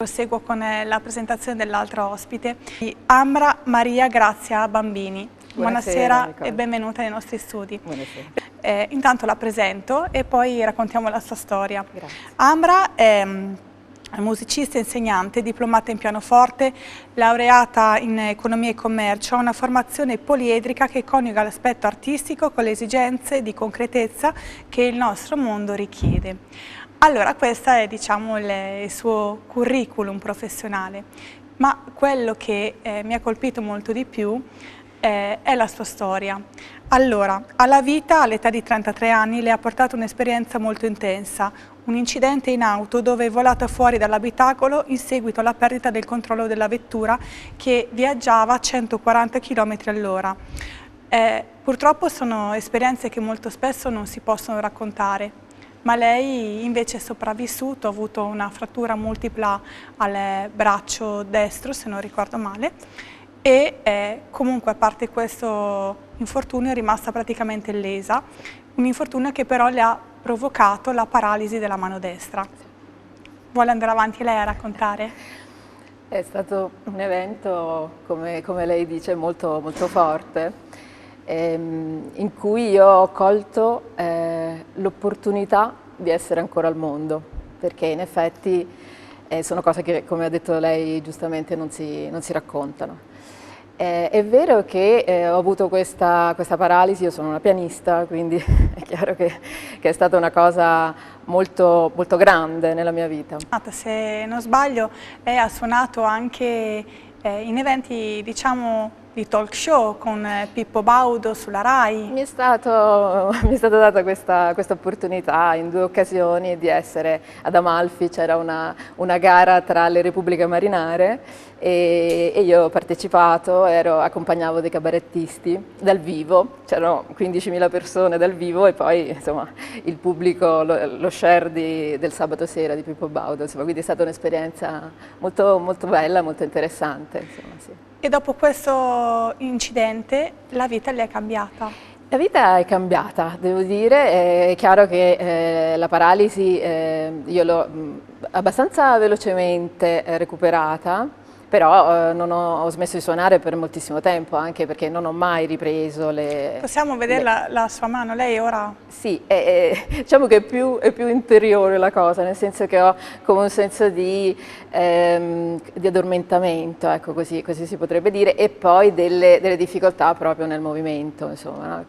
Proseguo con la presentazione dell'altra ospite, Ambra Maria Grazia Bambini. Buonasera e benvenuta nei nostri studi. Buonasera. Intanto la presento e poi raccontiamo la sua storia. Grazie. Ambra è musicista e insegnante, diplomata in pianoforte, laureata in economia e commercio, ha una formazione poliedrica che coniuga l'aspetto artistico con le esigenze di concretezza che il nostro mondo richiede. Allora, questo è, diciamo, il suo curriculum professionale, ma quello che mi ha colpito molto di più è la sua storia. Allora, alla vita, all'età di 33 anni, le ha portato un'esperienza molto intensa, un incidente in auto dove è volata fuori dall'abitacolo in seguito alla perdita del controllo della vettura che viaggiava a 140 km all'ora. Purtroppo sono esperienze che molto spesso non si possono raccontare. Ma lei invece è sopravvissuto, ha avuto una frattura multipla al braccio destro, se non ricordo male, e comunque a parte questo infortunio è rimasta praticamente illesa, un infortunio che però le ha provocato la paralisi della mano destra. Vuole andare avanti lei a raccontare? È stato un evento, come lei dice, molto, molto forte. In cui io ho colto l'opportunità di essere ancora al mondo, perché in effetti sono cose che, come ha detto lei giustamente, non si raccontano. È vero che ho avuto questa paralisi, io sono una pianista, quindi è chiaro che è stata una cosa molto, molto grande nella mia vita. Se non sbaglio, lei ha suonato anche in eventi, diciamo, di talk show con Pippo Baudo sulla Rai. Mi è stata data questa opportunità in 2 occasioni di essere ad Amalfi, c'era una gara tra le Repubbliche Marinare e io ho partecipato, accompagnavo dei cabarettisti dal vivo, c'erano 15.000 persone dal vivo e poi insomma il pubblico, lo share del sabato sera di Pippo Baudo, insomma, quindi è stata un'esperienza molto, molto bella, molto interessante. Insomma, sì. E dopo questo incidente la vita le è cambiata? La vita è cambiata, devo dire, è chiaro che la paralisi io l'ho abbastanza velocemente recuperata, però ho smesso di suonare per moltissimo tempo, anche perché non ho mai ripreso le... Possiamo vedere la sua mano, lei ora? Sì, diciamo che è più interiore la cosa, nel senso che ho come un senso di addormentamento, ecco, così si potrebbe dire, e poi delle difficoltà proprio nel movimento, insomma, no?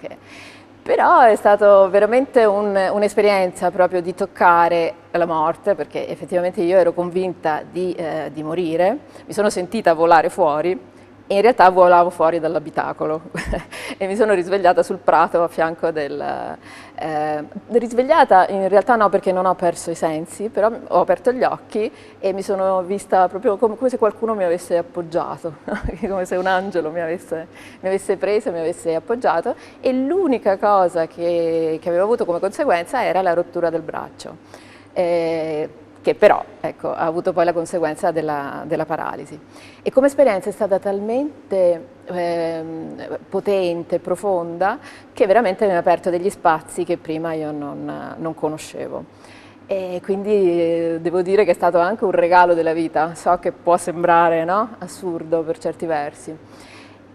Però è stato veramente un'esperienza proprio di toccare la morte, perché effettivamente io ero convinta di morire, mi sono sentita volare fuori e in realtà volavo fuori dall'abitacolo e mi sono risvegliata sul prato a fianco risvegliata in realtà no, perché non ho perso i sensi, però ho aperto gli occhi e mi sono vista proprio come se qualcuno mi avesse appoggiato, come se un angelo mi avesse preso e mi avesse appoggiato, e l'unica cosa che avevo avuto come conseguenza era la rottura del braccio. Che però ecco, ha avuto poi la conseguenza della paralisi. E come esperienza è stata talmente potente, profonda, che veramente mi ha aperto degli spazi che prima io non conoscevo. E quindi devo dire che è stato anche un regalo della vita. So che può sembrare, no? Assurdo per certi versi.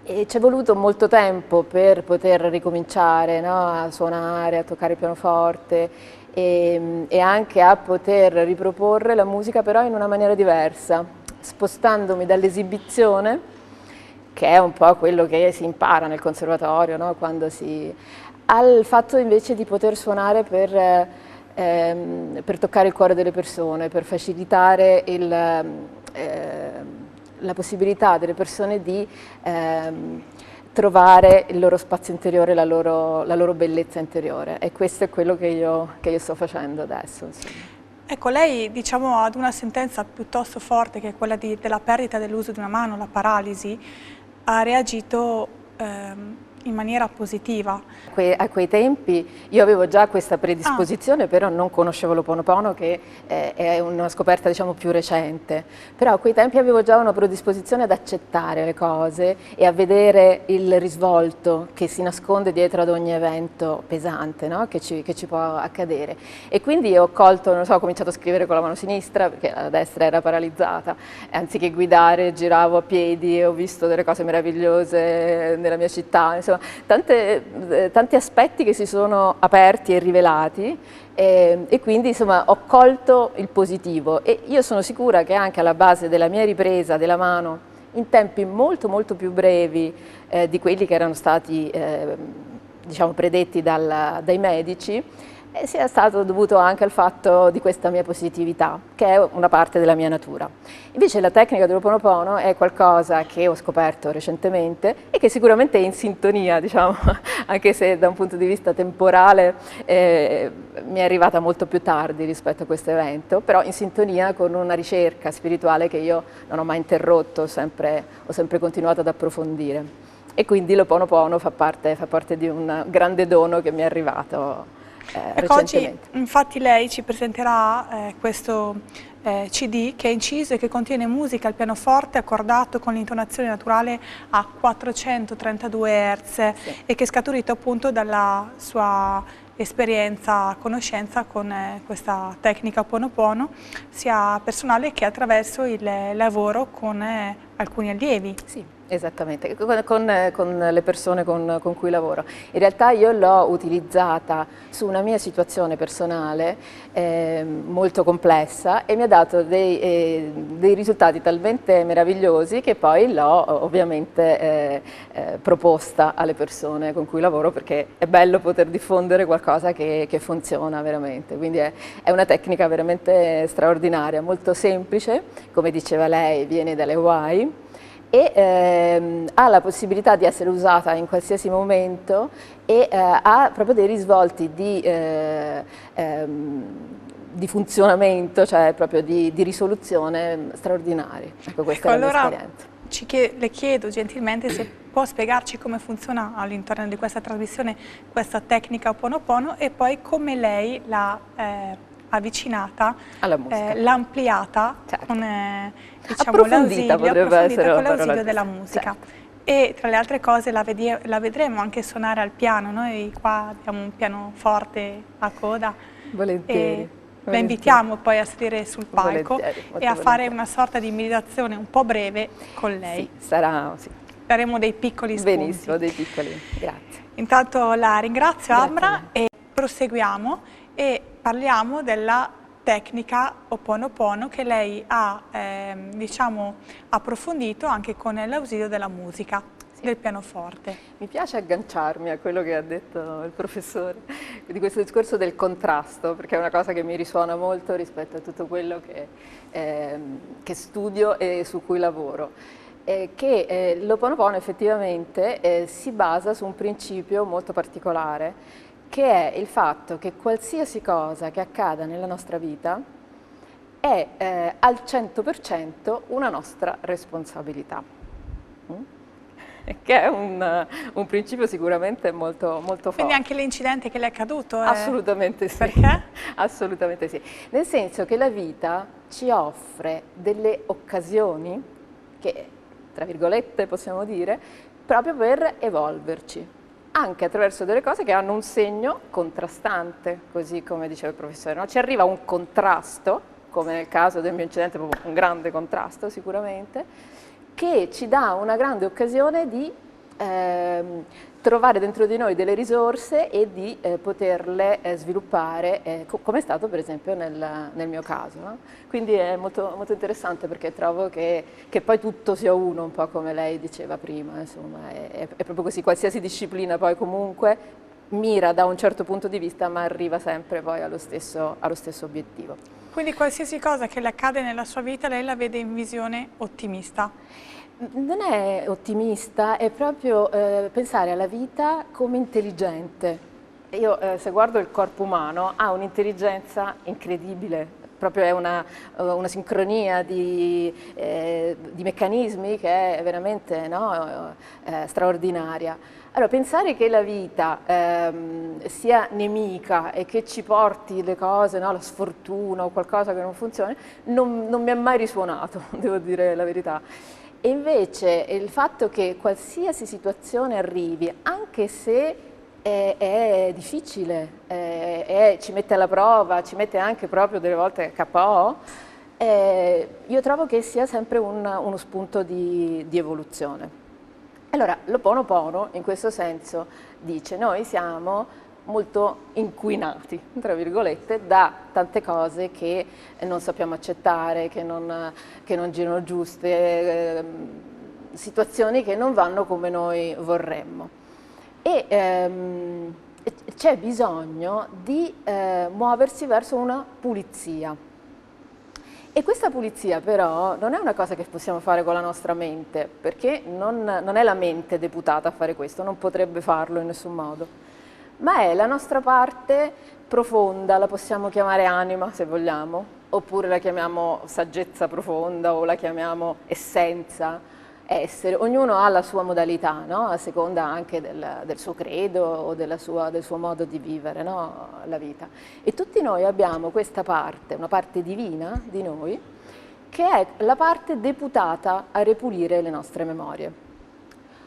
E ci è voluto molto tempo per poter ricominciare, no? A suonare, a toccare il pianoforte e anche a poter riproporre la musica però in una maniera diversa, spostandomi dall'esibizione, che è un po' quello che si impara nel conservatorio, no? Al fatto invece di poter suonare per toccare il cuore delle persone, per facilitare la possibilità delle persone di trovare il loro spazio interiore, la loro bellezza interiore, e questo è quello che io sto facendo adesso. Insomma. Ecco, lei, diciamo, ad una sentenza piuttosto forte che è quella della perdita dell'uso di una mano, la paralisi, ha reagito in maniera positiva. A quei tempi io avevo già questa predisposizione, però non conoscevo l'Ho'oponopono, che è una scoperta diciamo più recente, però a quei tempi avevo già una predisposizione ad accettare le cose e a vedere il risvolto che si nasconde dietro ad ogni evento pesante, no? che ci può accadere. E quindi ho colto, non so, ho cominciato a scrivere con la mano sinistra perché la destra era paralizzata, anziché guidare giravo a piedi e ho visto delle cose meravigliose nella mia città, insomma tanti aspetti che si sono aperti e rivelati e quindi insomma ho colto il positivo e io sono sicura che anche alla base della mia ripresa della mano in tempi molto molto più brevi di quelli che erano stati diciamo predetti dai medici, sia stato dovuto anche al fatto di questa mia positività, che è una parte della mia natura. Invece la tecnica dell'Ho'oponopono è qualcosa che ho scoperto recentemente e che sicuramente è in sintonia, diciamo, anche se da un punto di vista temporale mi è arrivata molto più tardi rispetto a questo evento, però in sintonia con una ricerca spirituale che io non ho mai interrotto, ho sempre continuato ad approfondire. E quindi l'Ho'oponopono fa parte di un grande dono che mi è arrivato ecco, oggi infatti lei ci presenterà questo CD che è inciso e che contiene musica al pianoforte accordato con l'intonazione naturale a 432 Hz sì. E che è scaturito appunto dalla sua esperienza, conoscenza con questa tecnica Ho'oponopono, sia personale che attraverso il lavoro con alcuni allievi. Sì. Esattamente, con le persone con cui lavoro. In realtà io l'ho utilizzata su una mia situazione personale molto complessa e mi ha dato dei risultati talmente meravigliosi che poi l'ho ovviamente proposta alle persone con cui lavoro, perché è bello poter diffondere qualcosa che funziona veramente. Quindi è una tecnica veramente straordinaria, molto semplice, come diceva lei, viene dalle Hawaii, e ha la possibilità di essere usata in qualsiasi momento e ha proprio dei risvolti di funzionamento, cioè proprio di risoluzione straordinari. Ecco, questa è la mia esperienza. Le chiedo gentilmente se può spiegarci come funziona all'interno di questa trasmissione questa tecnica Ho'oponopono e poi come lei l'ha avvicinata, l'ha ampliata, certo, con diciamo, l'ausilio della musica. Certo. E tra le altre cose la vedremo anche suonare al piano. Noi qua abbiamo un pianoforte a coda. Volentieri. La invitiamo poi a salire sul palco e a fare una sorta di meditazione un po' breve con lei. Sì, sarà, sì. Daremo dei piccoli spunti. Benissimo, dei piccoli, grazie. Intanto la ringrazio, Ambra, e proseguiamo e parliamo della tecnica Ho'oponopono che lei ha diciamo, approfondito anche con l'ausilio della musica, del pianoforte. Mi piace agganciarmi a quello che ha detto il professore, di questo discorso del contrasto, perché è una cosa che mi risuona molto rispetto a tutto quello che studio e su cui lavoro. Che l'Ho'oponopono effettivamente si basa su un principio molto particolare, che è il fatto che qualsiasi cosa che accada nella nostra vita è al 100% una nostra responsabilità. Che è un principio sicuramente molto forte. Quindi anche l'incidente che le è accaduto? Assolutamente sì. Perché? Assolutamente sì. Nel senso che la vita ci offre delle occasioni che, tra virgolette possiamo dire, proprio per evolverci, anche attraverso delle cose che hanno un segno contrastante, così come diceva il professore, no? Ci arriva un contrasto, come nel caso del mio incidente, proprio un grande contrasto sicuramente, che ci dà una grande occasione di trovare dentro di noi delle risorse e di poterle sviluppare, come è stato per esempio nel mio caso. No? Quindi è molto, molto interessante, perché trovo che poi tutto sia uno, un po' come lei diceva prima, insomma, è proprio così, qualsiasi disciplina poi comunque mira da un certo punto di vista, ma arriva sempre poi allo stesso obiettivo. Quindi qualsiasi cosa che le accade nella sua vita lei la vede in visione ottimista? Non è ottimista, è proprio pensare alla vita come intelligente. Io se guardo il corpo umano ha un'intelligenza incredibile, proprio è una sincronia di meccanismi che è veramente, no, straordinaria. Allora, pensare che la vita sia nemica e che ci porti le cose, no, la sfortuna o qualcosa che non funziona, non mi è mai risuonato, devo dire la verità. E invece il fatto che qualsiasi situazione arrivi, anche se è difficile, ci mette alla prova, ci mette anche proprio delle volte KO, io trovo che sia sempre uno spunto di evoluzione. Allora, l'Ho'oponopono in questo senso dice: noi siamo molto inquinati, tra virgolette, da tante cose che non sappiamo accettare, che non girano giuste, situazioni che non vanno come noi vorremmo. E c'è bisogno di muoversi verso una pulizia. E questa pulizia però non è una cosa che possiamo fare con la nostra mente, perché non è la mente deputata a fare questo, non potrebbe farlo in nessun modo, ma è la nostra parte profonda, la possiamo chiamare anima se vogliamo, oppure la chiamiamo saggezza profonda o la chiamiamo essenza, essere. Ognuno ha la sua modalità, no? A seconda anche del suo credo o del suo modo di vivere, no? La vita. E tutti noi abbiamo questa parte, una parte divina di noi, che è la parte deputata a ripulire le nostre memorie.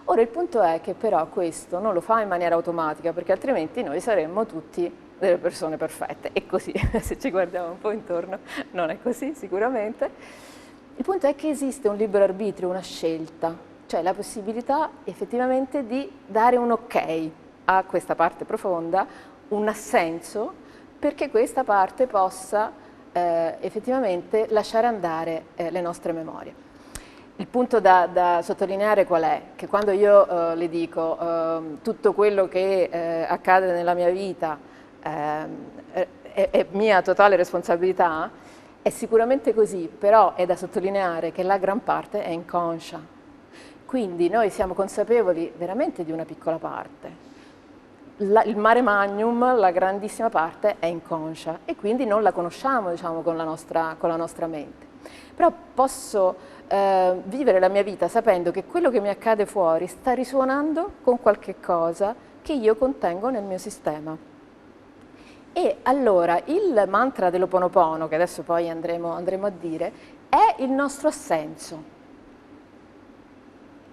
Ora il punto è che però questo non lo fa in maniera automatica, perché altrimenti noi saremmo tutti delle persone perfette. E così, se ci guardiamo un po' intorno, non è così sicuramente. Il punto è che esiste un libero arbitrio, una scelta, cioè la possibilità effettivamente di dare un ok a questa parte profonda, un assenso, perché questa parte possa effettivamente lasciare andare le nostre memorie. Il punto da sottolineare qual è? Che quando io le dico tutto quello che accade nella mia vita è mia totale responsabilità, è sicuramente così, però è da sottolineare che la gran parte è inconscia. Quindi noi siamo consapevoli veramente di una piccola parte. Il mare magnum, la grandissima parte, è inconscia e quindi non la conosciamo, diciamo, con la nostra mente. Però posso vivere la mia vita sapendo che quello che mi accade fuori sta risuonando con qualche cosa che io contengo nel mio sistema. E allora il mantra dell'Ho'oponopono, che adesso poi andremo a dire, è il nostro assenso.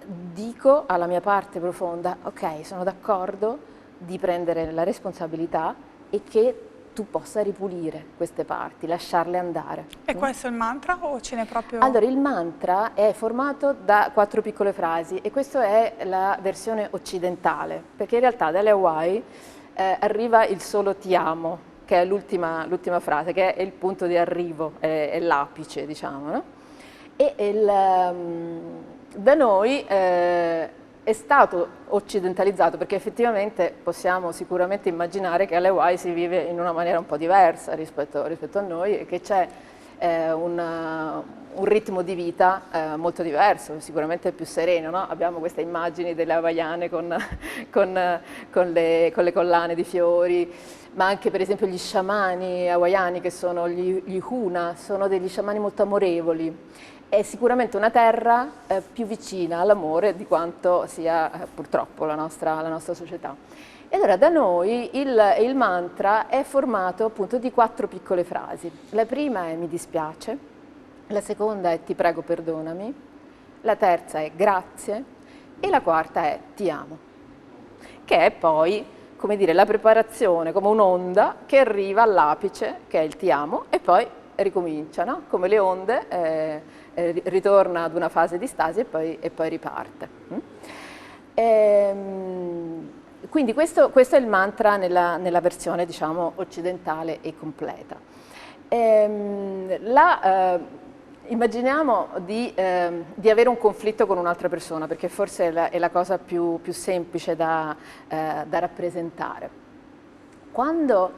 Dico alla mia parte profonda: ok, sono d'accordo di prendere la responsabilità e che tu possa ripulire queste parti, lasciarle andare. E questo è il mantra o ce n'è proprio? Allora, il mantra è formato da 4 piccole frasi e questa è la versione occidentale, perché in realtà dalle Hawaii arriva il solo ti amo, che è l'ultima frase, che è il punto di arrivo, è l'apice, diciamo, no? E da noi è stato occidentalizzato, perché effettivamente possiamo sicuramente immaginare che alle Hawaii si vive in una maniera un po' diversa rispetto a noi e che c'è un ritmo di vita molto diverso, sicuramente più sereno, no? Abbiamo queste immagini delle hawaiane con le collane di fiori, ma anche per esempio gli sciamani hawaiani, che sono gli huna, sono degli sciamani molto amorevoli. È sicuramente una terra più vicina all'amore di quanto sia purtroppo la nostra società. E allora da noi il mantra è formato appunto di 4 piccole frasi. La prima è mi dispiace, la seconda è ti prego perdonami, la terza è grazie e la quarta è ti amo, che è poi, come dire, la preparazione come un'onda che arriva all'apice, che è il ti amo, e poi ricomincia, no? Come le onde, ritorna ad una fase di stasi e poi riparte. Quindi questo è il mantra nella versione, diciamo, occidentale e completa. Immaginiamo di avere un conflitto con un'altra persona, perché forse è la cosa più semplice da rappresentare. Quando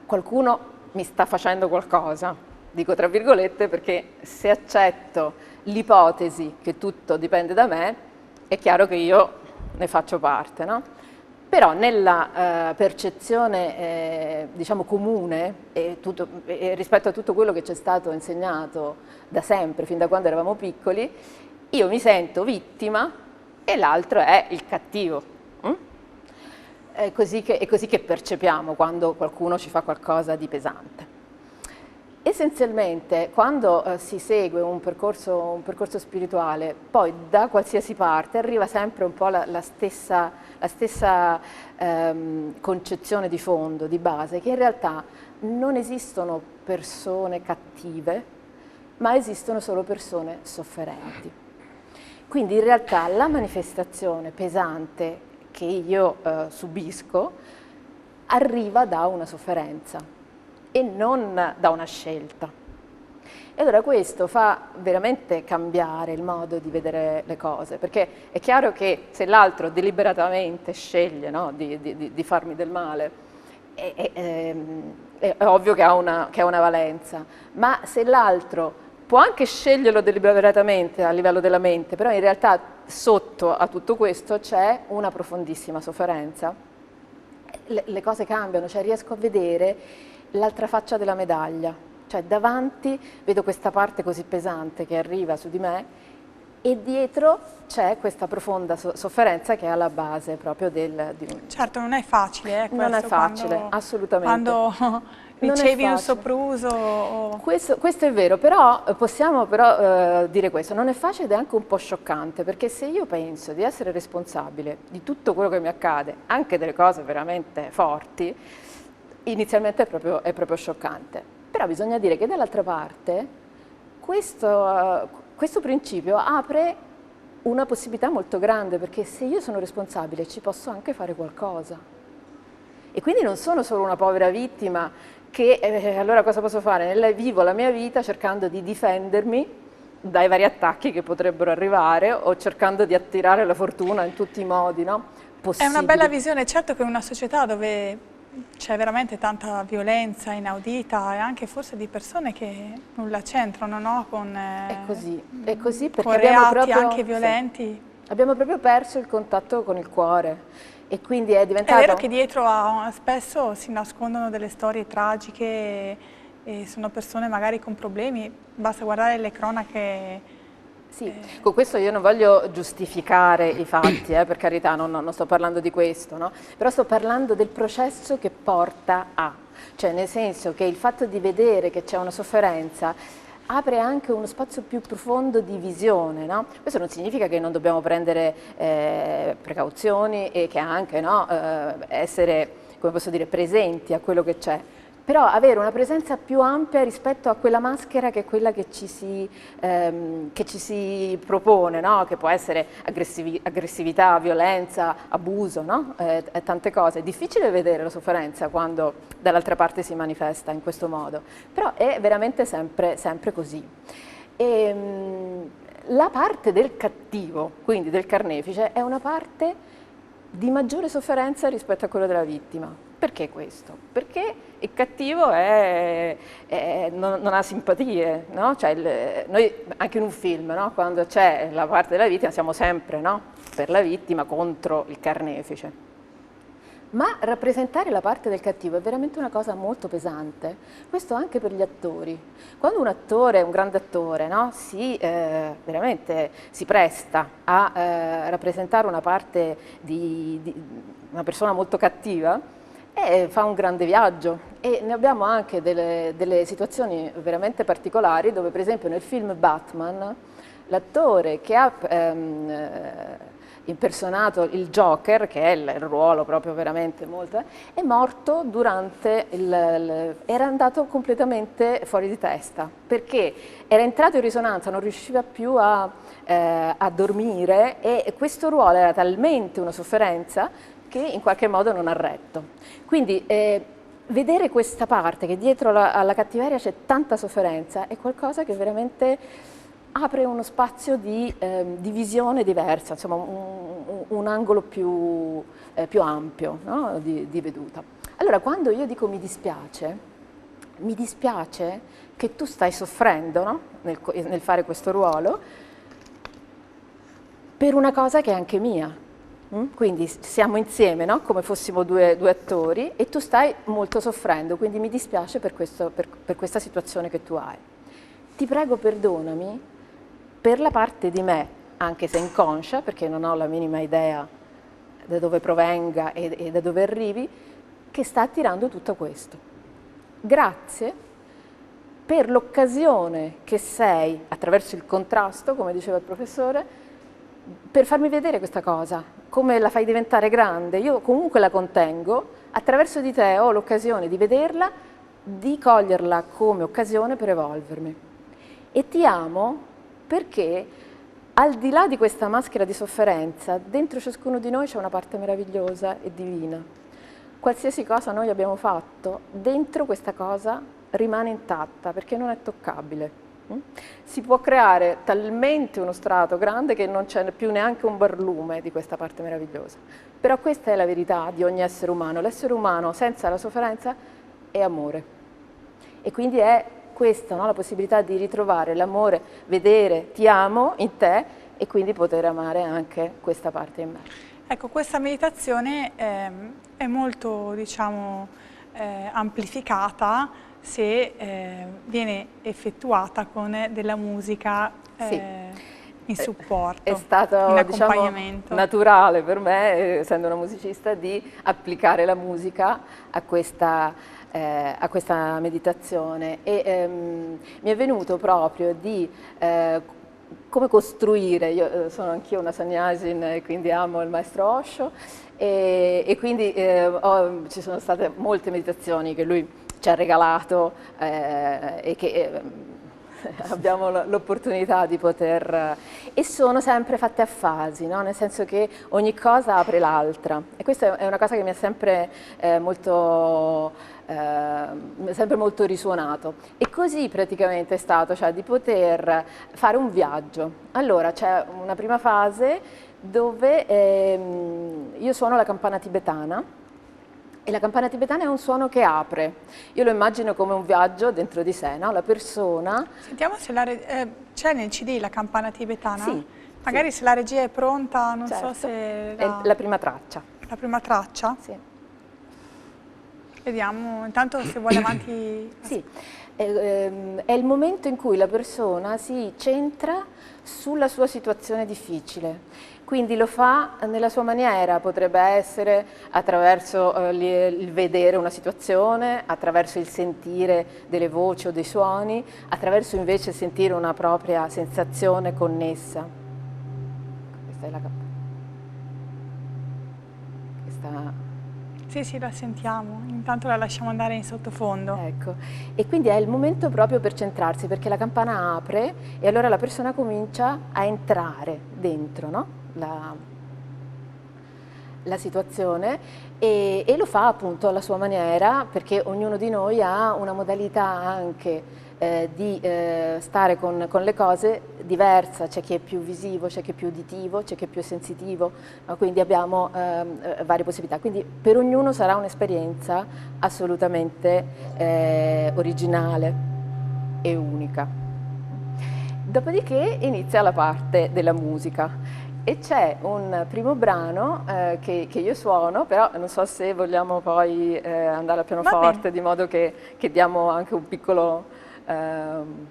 qualcuno mi sta facendo qualcosa, dico tra virgolette, perché se accetto l'ipotesi che tutto dipende da me, è chiaro che io ne faccio parte, no? Però nella percezione diciamo comune rispetto a tutto quello che ci è stato insegnato da sempre, fin da quando eravamo piccoli, io mi sento vittima e l'altro è il cattivo. È così che percepiamo quando qualcuno ci fa qualcosa di pesante. Essenzialmente, quando si segue un percorso spirituale, poi da qualsiasi parte arriva sempre un po' la stessa concezione di fondo, di base, che in realtà non esistono persone cattive, ma esistono solo persone sofferenti. Quindi in realtà la manifestazione pesante che io subisco arriva da una sofferenza e non da una scelta. E allora questo fa veramente cambiare il modo di vedere le cose, perché è chiaro che se l'altro deliberatamente sceglie, no, di farmi del male, è ovvio che ha una valenza, ma se l'altro può anche sceglierlo deliberatamente a livello della mente, però in realtà sotto a tutto questo c'è una profondissima sofferenza, le cose cambiano, cioè riesco a vedere l'altra faccia della medaglia, cioè davanti vedo questa parte così pesante che arriva su di me e dietro c'è questa profonda sofferenza che è alla base proprio di un... Certo, non è facile, non è facile, assolutamente. Quando ricevi un sopruso. Questo è vero, però possiamo dire questo, non è facile ed è anche un po' scioccante, perché se io penso di essere responsabile di tutto quello che mi accade, anche delle cose veramente forti, inizialmente è proprio scioccante. Però bisogna dire che dall'altra parte questo principio apre una possibilità molto grande, perché se io sono responsabile ci posso anche fare qualcosa. E quindi non sono solo una povera vittima che allora cosa posso fare? Vivo la mia vita cercando di difendermi dai vari attacchi che potrebbero arrivare o cercando di attirare la fortuna in tutti i modi, no? Possibili. È una bella visione, certo che in una società dove c'è veramente tanta violenza inaudita e anche forse di persone che nulla c'entrano, no? È così perché con abbiamo reati anche violenti. Sì, abbiamo proprio perso il contatto con il cuore e quindi è diventato... È vero che dietro spesso si nascondono delle storie tragiche e sono persone magari con problemi, basta guardare le cronache. Sì, con questo io non voglio giustificare i fatti, per carità, non sto parlando di questo, no? Però sto parlando del processo che porta a, cioè nel senso che il fatto di vedere che c'è una sofferenza apre anche uno spazio più profondo di visione, no? Questo non significa che non dobbiamo prendere precauzioni e che anche essere, come posso dire, presenti a quello che c'è. Però avere una presenza più ampia rispetto a quella maschera che è quella che ci si propone, no? Che può essere aggressività, violenza, abuso, no? Tante cose. È difficile vedere la sofferenza quando dall'altra parte si manifesta in questo modo, però è veramente sempre così. La parte del cattivo, quindi del carnefice, è una parte di maggiore sofferenza rispetto a quella della vittima. Perché questo? Perché il cattivo non ha simpatie, no? Cioè noi anche in un film, no? Quando c'è la parte della vittima siamo sempre, no? Per la vittima contro il carnefice. Ma rappresentare la parte del cattivo è veramente una cosa molto pesante, questo anche per gli attori. Quando un attore, un grande attore, no? Veramente si presta a rappresentare una parte di una persona molto cattiva, fa un grande viaggio e ne abbiamo anche delle situazioni veramente particolari dove per esempio nel film Batman l'attore che ha impersonato il Joker, che è il ruolo proprio veramente molto, è morto durante era andato completamente fuori di testa perché era entrato in risonanza, non riusciva più a dormire e questo ruolo era talmente una sofferenza che in qualche modo non ha retto. Quindi vedere questa parte che dietro alla cattiveria c'è tanta sofferenza è qualcosa che veramente apre uno spazio di visione diversa, insomma un angolo più ampio, no? di veduta. Allora quando io dico mi dispiace che tu stai soffrendo, no? nel fare questo ruolo per una cosa che è anche mia. Quindi siamo insieme, no? Come fossimo due attori e tu stai molto soffrendo, quindi mi dispiace per questa situazione che tu hai. Ti prego perdonami per la parte di me, anche se inconscia, perché non ho la minima idea da dove provenga e da dove arrivi, che sta attirando tutto questo. Grazie per l'occasione che sei, attraverso il contrasto, come diceva il professore, per farmi vedere questa cosa, come la fai diventare grande. Io comunque la contengo, attraverso di te ho l'occasione di vederla, di coglierla come occasione per evolvermi. E ti amo perché al di là di questa maschera di sofferenza, dentro ciascuno di noi c'è una parte meravigliosa e divina. Qualsiasi cosa noi abbiamo fatto, dentro questa cosa rimane intatta perché non è toccabile. Si può creare talmente uno strato grande che non c'è più neanche un barlume di questa parte meravigliosa. Però questa è la verità di ogni essere umano. L'essere umano senza la sofferenza è amore. E quindi è questa, no? La possibilità di ritrovare l'amore, vedere ti amo in te e quindi poter amare anche questa parte in me. Ecco, questa meditazione è molto, diciamo, amplificata se viene effettuata con della musica in supporto, è stato, in accompagnamento. Diciamo, naturale per me, essendo una musicista, di applicare la musica a questa meditazione e mi è venuto proprio di come costruire. Io sono anch'io una sannyasin e quindi amo il maestro Osho e quindi ci sono state molte meditazioni che lui ci ha regalato e che abbiamo l'opportunità di poter... e sono sempre fatte a fasi, no? Nel senso che ogni cosa apre l'altra e questa è una cosa che mi ha sempre molto risuonato e così praticamente è stato, cioè di poter fare un viaggio. Allora c'è una prima fase dove io suono la campana tibetana e la campana tibetana è un suono che apre. Io lo immagino come un viaggio dentro di sé, no? La persona... Sentiamo se c'è nel CD la campana tibetana? Sì. Magari sì. Se la regia è pronta, non certo. so se... È la prima traccia. La prima traccia? Sì. Vediamo, intanto se vuole avanti... Sì, è il momento in cui la persona si centra sulla sua situazione difficile. Quindi lo fa nella sua maniera, potrebbe essere attraverso il vedere una situazione, attraverso il sentire delle voci o dei suoni, attraverso invece sentire una propria sensazione connessa. Questa è la campana. Sì, la sentiamo, intanto la lasciamo andare in sottofondo. Ecco, e quindi è il momento proprio per centrarsi, perché la campana apre e allora la persona comincia a entrare dentro, no? La situazione e lo fa appunto alla sua maniera, perché ognuno di noi ha una modalità anche di stare con le cose diversa. C'è chi è più visivo, c'è chi è più uditivo, c'è chi è più sensitivo, no? Quindi abbiamo varie possibilità, quindi per ognuno sarà un'esperienza assolutamente originale e unica. Dopodiché inizia la parte della musica. E c'è un primo brano che io suono, però non so se vogliamo poi andare al pianoforte, di modo che diamo anche un piccolo,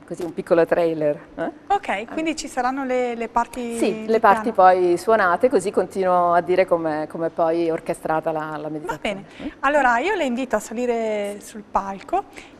così, un piccolo trailer. Ok, quindi ci saranno le parti Sì, le parti poi suonate, così continuo a dire come poi è orchestrata la meditazione. Va bene, allora io le invito a salire sul palco.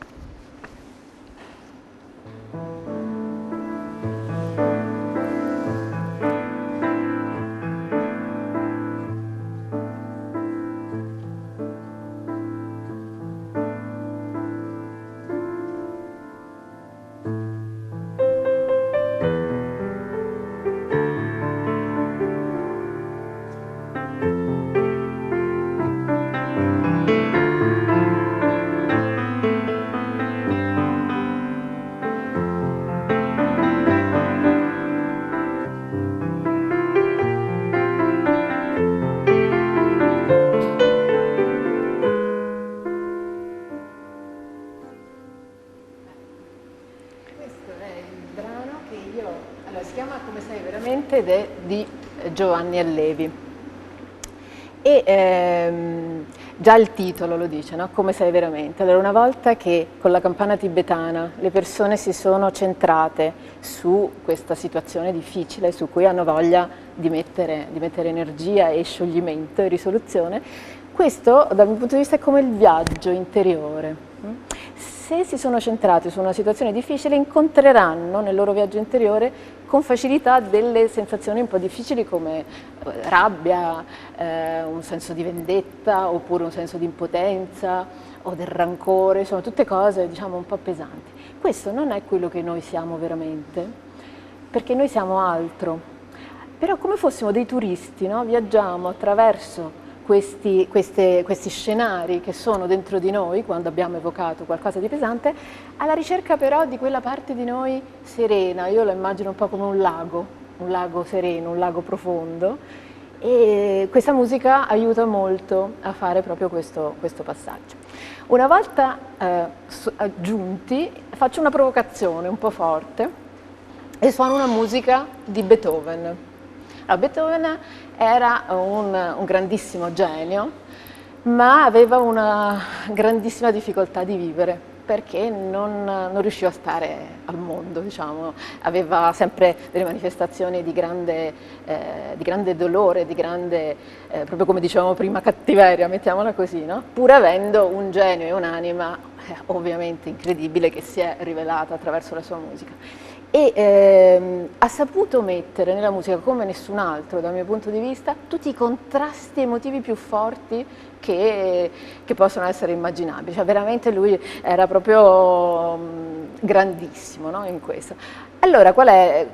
Ed è di Giovanni Allevi. E già il titolo lo dice, no? Come sei veramente. Allora, una volta che con la campana tibetana le persone si sono centrate su questa situazione difficile, su cui hanno voglia di mettere energia e scioglimento e risoluzione, questo dal mio punto di vista è come il viaggio interiore. Se si sono centrati su una situazione difficile, incontreranno nel loro viaggio interiore con facilità delle sensazioni un po' difficili come rabbia, un senso di vendetta, oppure un senso di impotenza o del rancore, sono tutte cose, diciamo, un po' pesanti. Questo non è quello che noi siamo veramente, perché noi siamo altro. Però come fossimo dei turisti, no? Viaggiamo attraverso questi scenari che sono dentro di noi quando abbiamo evocato qualcosa di pesante, alla ricerca però di quella parte di noi serena. Io la immagino un po' come un lago sereno, un lago profondo, e questa musica aiuta molto a fare proprio questo passaggio. Una volta giunti, faccio una provocazione un po' forte e suono una musica di Beethoven. Allora, Beethoven era un grandissimo genio, ma aveva una grandissima difficoltà di vivere, perché non riusciva a stare al mondo, diciamo. Aveva sempre delle manifestazioni di grande dolore, di grande, proprio come dicevamo prima, cattiveria, mettiamola così, no? Pur avendo un genio e un'anima ovviamente incredibile che si è rivelata attraverso la sua musica. E ha saputo mettere nella musica, come nessun altro dal mio punto di vista, tutti i contrasti emotivi più forti che possono essere immaginabili. Cioè, veramente lui era proprio grandissimo, no? In questo. Allora, qual è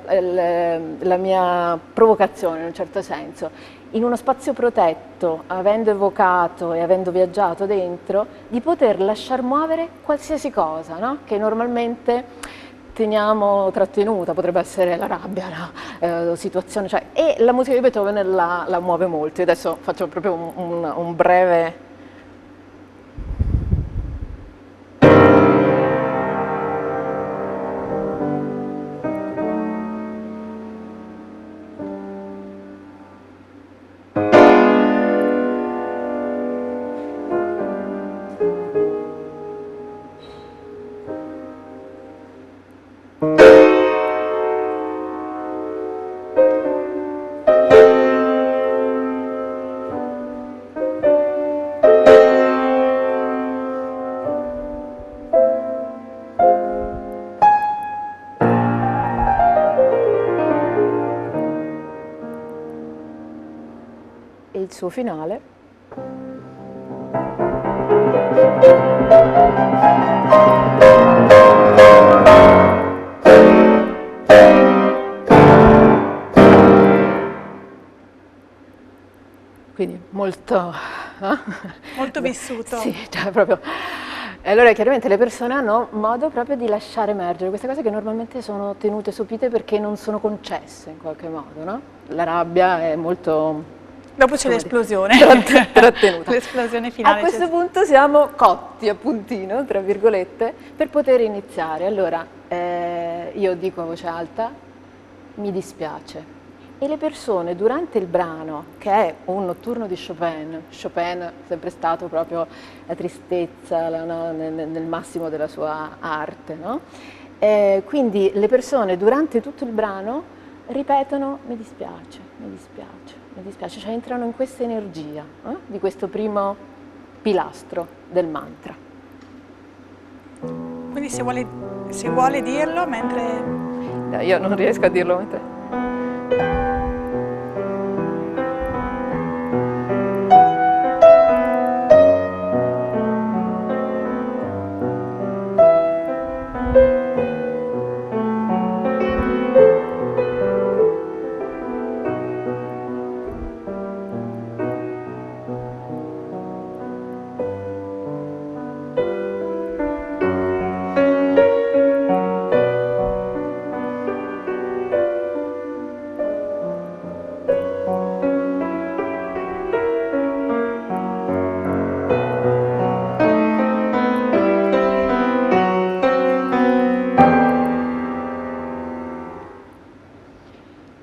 la mia provocazione in un certo senso? In uno spazio protetto, avendo evocato e avendo viaggiato dentro, di poter lasciar muovere qualsiasi cosa, no? Che normalmente teniamo trattenuta, potrebbe essere la rabbia, la situazione, cioè, e la musica di Beethoven la muove molto. Io adesso faccio proprio un breve... e il suo finale. Quindi molto... Molto vissuto. Sì, cioè proprio... Allora chiaramente le persone hanno modo proprio di lasciare emergere queste cose che normalmente sono tenute sopite perché non sono concesse in qualche modo, no? La rabbia è molto... Dopo c'è l'esplosione. Trattenuta. L'esplosione finale. A questo punto siamo cotti, appuntino, tra virgolette, per poter iniziare. Allora, io dico a voce alta, mi dispiace. E le persone durante il brano, che è un notturno di Chopin è sempre stato proprio la tristezza nel massimo della sua arte, no? Quindi le persone durante tutto il brano ripetono mi dispiace, mi dispiace, mi dispiace, cioè entrano in questa energia di questo primo pilastro del mantra. Quindi se vuole dirlo mentre... Io non riesco a dirlo mentre...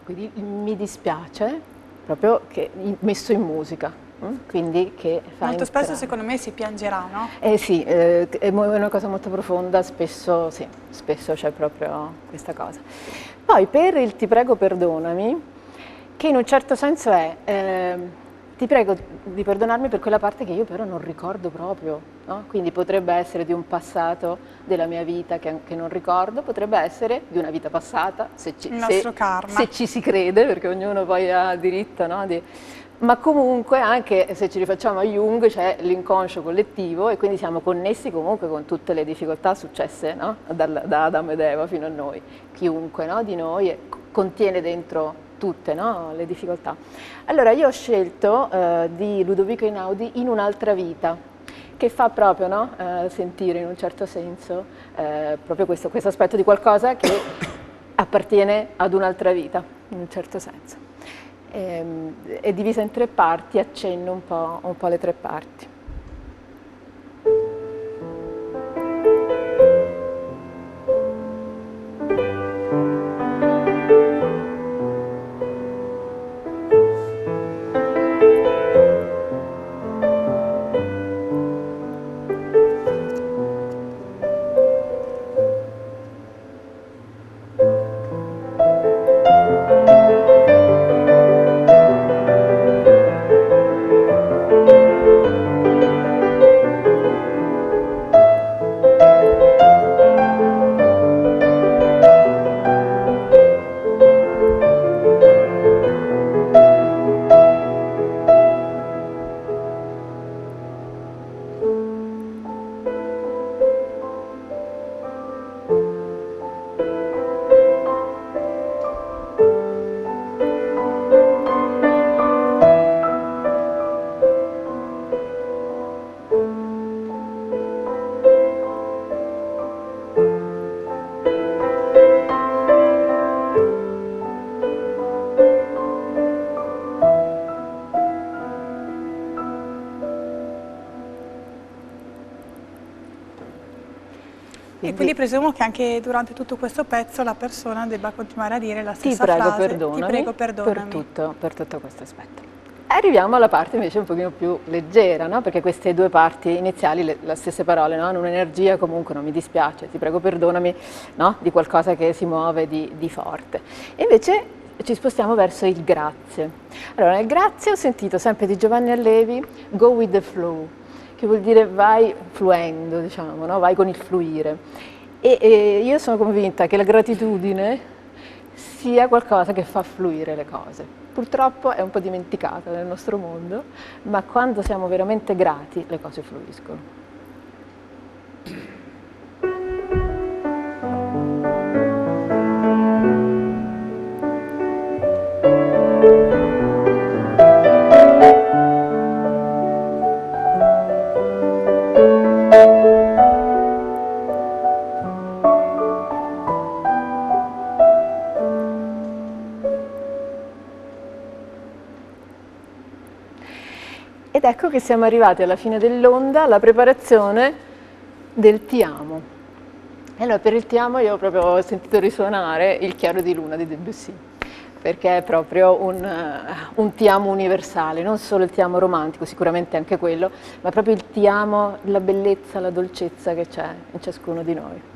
Quindi mi dispiace proprio che messo in musica, quindi che fa Molto spesso entrare. secondo me si piangerà, no? Sì, è una cosa molto profonda, spesso sì, spesso c'è proprio questa cosa. Poi per il ti prego perdonami, che in un certo senso è ti prego di perdonarmi per quella parte che io però non ricordo proprio, no? Quindi potrebbe essere di un passato della mia vita che non ricordo, potrebbe essere di una vita passata, Il nostro karma. se ci si crede, perché ognuno poi ha diritto, no? Ma comunque anche se ci rifacciamo a Jung c'è l'inconscio collettivo e quindi siamo connessi comunque con tutte le difficoltà successe, no? Da Adamo ed Eva fino a noi. Chiunque, no? Di noi contiene dentro tutte, no? Le difficoltà. Allora io ho scelto di Ludovico Einaudi In un'altra vita, che fa proprio, no? Sentire in un certo senso proprio questo aspetto di qualcosa che appartiene ad un'altra vita, in un certo senso. È divisa in 3 parti, accenno un po' le 3 parti. E quindi presumo che anche durante tutto questo pezzo la persona debba continuare a dire la stessa Ti prego, frase, perdonami, ti prego perdonami. per tutto questo aspetto. Arriviamo alla parte invece un pochino più leggera, no? Perché queste 2 parti iniziali, le stesse parole, no? Hanno un'energia comunque, non mi dispiace, ti prego perdonami, no? Di qualcosa che si muove di forte. E invece ci spostiamo verso il grazie. Allora, nel grazie ho sentito sempre di Giovanni Allevi, go with the flow, che vuol dire vai fluendo, diciamo, no? Vai con il fluire. E io sono convinta che la gratitudine sia qualcosa che fa fluire le cose. Purtroppo è un po' dimenticata nel nostro mondo, ma quando siamo veramente grati le cose fluiscono. Ed ecco che siamo arrivati alla fine dell'onda, alla preparazione del ti amo. E allora per il ti amo io proprio ho sentito risuonare il chiaro di luna di Debussy, perché è proprio un ti amo universale, non solo il ti amo romantico, sicuramente anche quello, ma proprio il ti amo, la bellezza, la dolcezza che c'è in ciascuno di noi.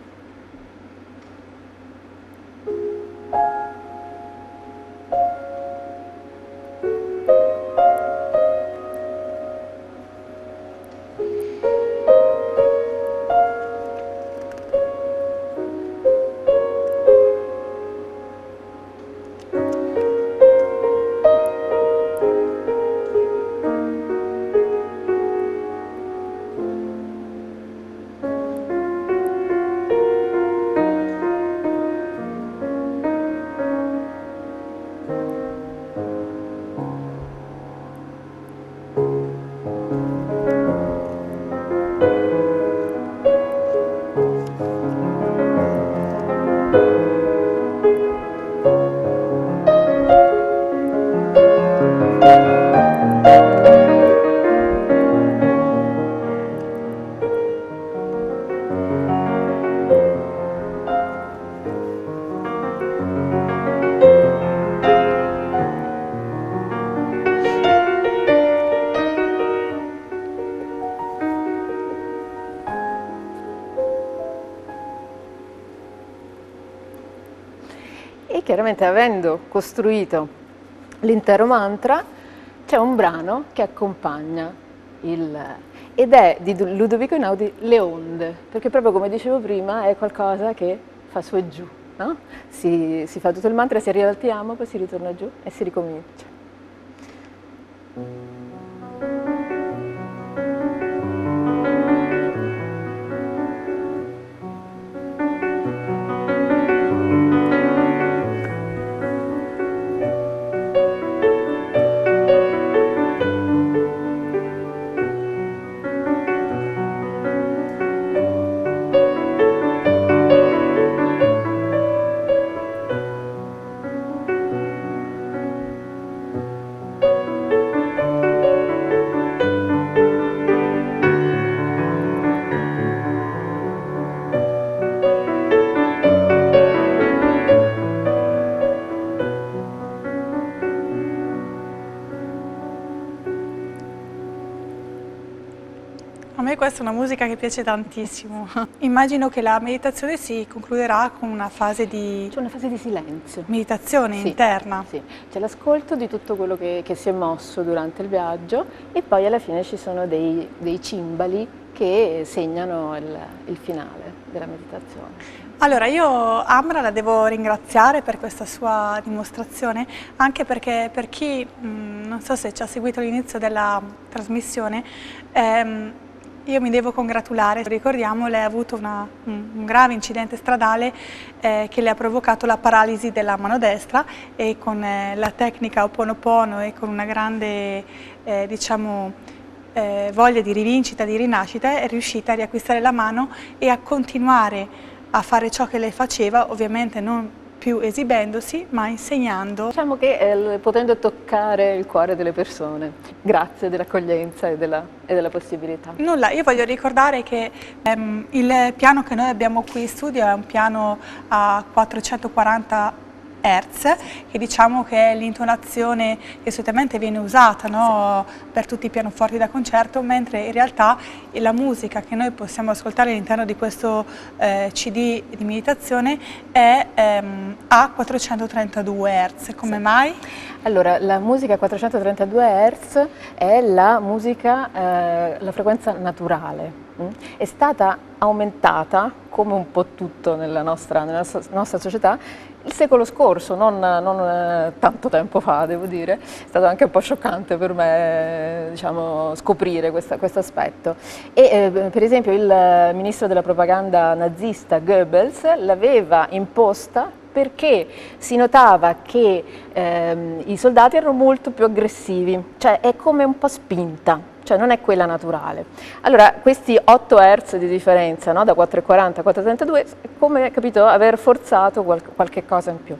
chiaramente avendo costruito l'intero mantra c'è un brano che accompagna ed è di Ludovico Einaudi, Le onde, perché proprio come dicevo prima è qualcosa che fa su e giù, no? Si fa tutto il mantra, si arriva al ti amo, poi si ritorna giù e si ricomincia. A me questa è una musica che piace tantissimo. Immagino che la meditazione si concluderà con una fase di... C'è una fase di silenzio. Meditazione interna. Sì, c'è l'ascolto di tutto quello che si è mosso durante il viaggio e poi alla fine ci sono dei cimbali che segnano il finale della meditazione. Allora, io Amra la devo ringraziare per questa sua dimostrazione, anche perché per chi, non so se ci ha seguito all'inizio della trasmissione, io mi devo congratulare. Ricordiamo, lei ha avuto un grave incidente stradale che le ha provocato la paralisi della mano destra e con la tecnica Ho'oponopono e con una grande, voglia di rivincita, di rinascita, è riuscita a riacquistare la mano e a continuare a fare ciò che lei faceva, ovviamente non più esibendosi, ma insegnando. Diciamo che potendo toccare il cuore delle persone, grazie dell'accoglienza e della possibilità. Nulla, io voglio ricordare che il piano che noi abbiamo qui in studio è un piano a 440 Hz, che diciamo che è l'intonazione che solitamente viene usata, no, per tutti i pianoforti da concerto, mentre in realtà la musica che noi possiamo ascoltare all'interno di questo CD di meditazione è a 432 Hz. Come mai? Allora, la musica a 432 Hz è la musica, la frequenza naturale. È stata aumentata, come un po' tutto nella nostra società, il secolo scorso, non tanto tempo fa, devo dire. È stato anche un po' scioccante per me, diciamo, scoprire questo aspetto. E per esempio il ministro della propaganda nazista Goebbels l'aveva imposta perché si notava che i soldati erano molto più aggressivi, cioè è come un po' spinta. Cioè non è quella naturale. Allora, questi 8 Hz di differenza, no? Da 440 a 432, come capito, aver forzato qualche cosa in più.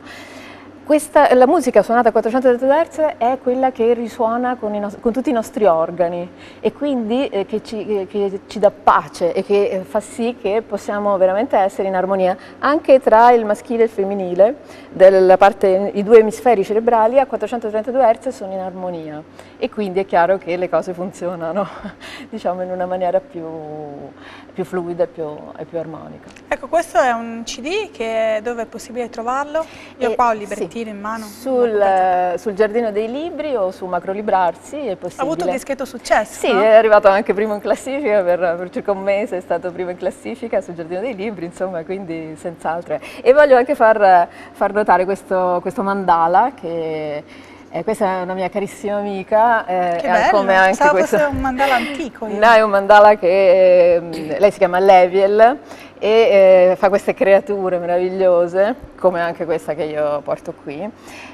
La musica suonata a 432 Hz è quella che risuona con tutti i nostri organi e quindi che ci dà pace e che fa sì che possiamo veramente essere in armonia anche tra il maschile e il femminile, i due emisferi cerebrali a 432 Hz sono in armonia e quindi è chiaro che le cose funzionano diciamo in una maniera più fluida e più armonica. Ecco, questo è un CD dove è possibile trovarlo? Io qua ho il librettino in mano. Sul Giardino dei Libri o su Macrolibrarsi è possibile. Ha avuto un discreto successo, sì, no? È arrivato anche primo in classifica, per circa un mese è stato primo in classifica sul Giardino dei Libri, insomma, quindi senz'altro. E voglio anche far notare questo mandala che... questa è una mia carissima amica. Che bello, come anche pensavo fosse un mandala antico. No, è un mandala che lei si chiama Leviel e fa queste creature meravigliose, come anche questa che io porto qui,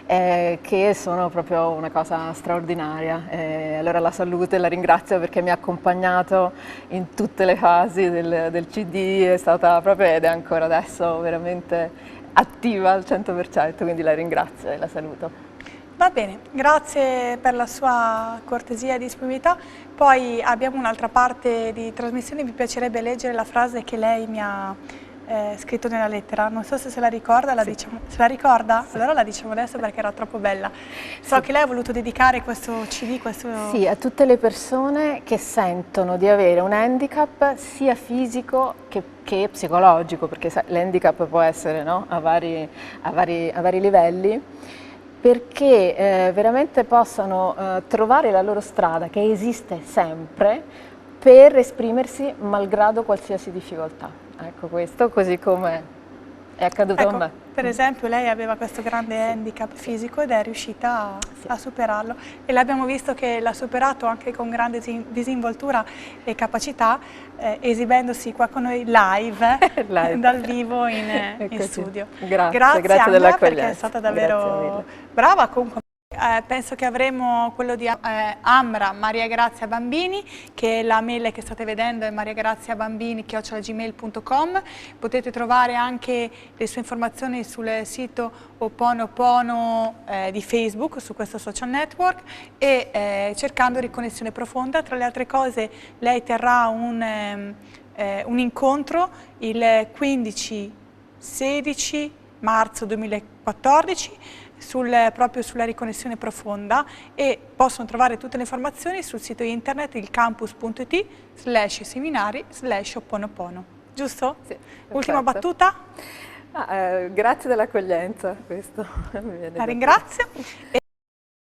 che sono proprio una cosa straordinaria. Allora la saluto e la ringrazio perché mi ha accompagnato in tutte le fasi del CD, è stata proprio ed è ancora adesso veramente attiva al 100%, quindi la ringrazio e la saluto. Va bene, grazie per la sua cortesia e disponibilità. Poi abbiamo un'altra parte di trasmissione, mi piacerebbe leggere la frase che lei mi ha scritto nella lettera, non so se la ricorda, la diciamo, se la ricorda? Allora la diciamo adesso perché era troppo bella. So che lei ha voluto dedicare questo CD, Sì, a tutte le persone che sentono di avere un handicap sia fisico che psicologico, perché l'handicap può essere, no? a vari livelli, perché veramente possano trovare la loro strada, che esiste sempre, per esprimersi malgrado qualsiasi difficoltà. Ecco questo, così come è accaduto a me. Per esempio lei aveva questo grande handicap fisico ed è riuscita a superarlo, e l'abbiamo visto che l'ha superato anche con grande disinvoltura e capacità, esibendosi qua con noi live, dal vivo in studio. Grazie Angela, dell'accoglienza. perché è stata davvero brava. Comunque penso che avremo quello di Amra, Maria Grazia Bambini, che la mail che state vedendo è mariagrazia.bambini@gmail.com. Potete trovare anche le sue informazioni sul sito Oponopono di Facebook, su questo social network, e cercando Riconnessione Profonda. Tra le altre cose lei terrà un incontro il 15-16 marzo 2014 proprio sulla riconnessione profonda, e possono trovare tutte le informazioni sul sito internet ilcampus.it/seminari/Oponopono. Giusto? Sì, ultima battuta? Grazie dell'accoglienza, questo mi viene La ringrazio.